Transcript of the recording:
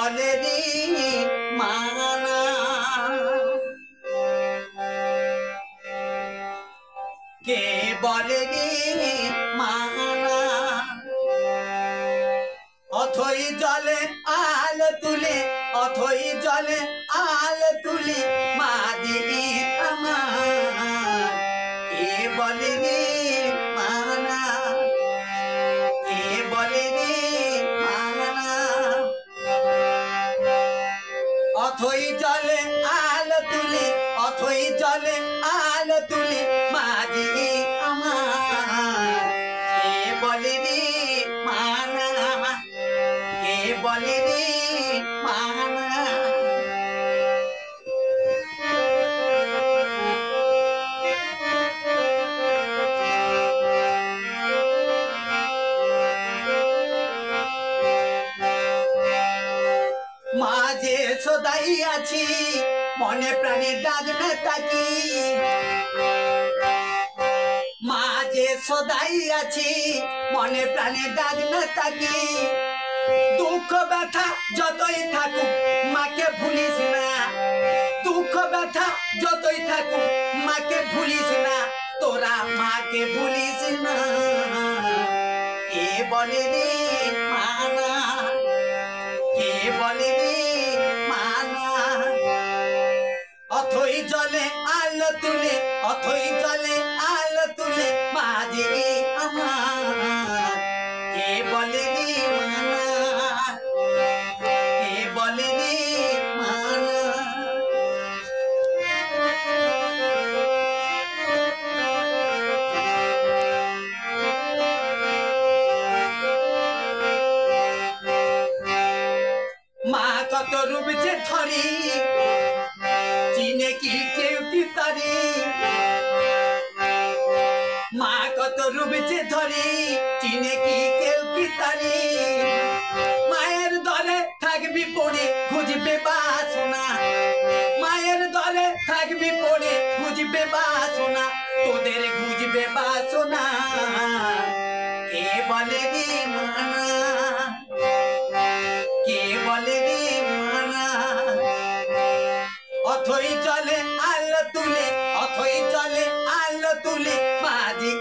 বলে রে মানা, কে বলে রে মানা, অথই জলে আল তুলে, অথই জলে আল তুলে মাঝি আমার, কে বলে রে মানা, কে বলে রে মানা, অথই জলে আল তুলে, অথই জলে আল তুলে মাঝি আমার, কে বলে রে মানা, কে বলে রে মানা। মাঝে সদাই আছি মনে প্রাণে ডাক না তাকি, মাঝে সদাই আছি মনে প্রাণে ডাক না তাকি, দুঃখ ব্যথা যতই থাকুক মাকে ভুলিস না, দুঃখ ব্যথা যতই থাকুক মাকে ভুলিস না, তোরা মাকে ভুলিস না, কে বলে রে মানা, কে বলে রে মানা, অথই জলে আলো তুলে, অথই জলে আলো তুলে মাঝি আমার, কে বলে রে মানা, কে বলে রে মানা। মা কত রূপ যে ধরি চিনে কি কেউ কি তারি, মা কত রূপ যে ধরি চিনে কি কেউ কি তারি, মায়ের দলে থাকবি পড়ে খুঁজবে বাসনা, মায়ের দলে থাকবি পড়ে খুঁজবে বাসনা, তোদের খুঁজবে বাসনা, কে বলে রে মানা, কে বলে রে মানা, অথই জলে আলো তুলে, অথই জলে আলো তুলে মাঝি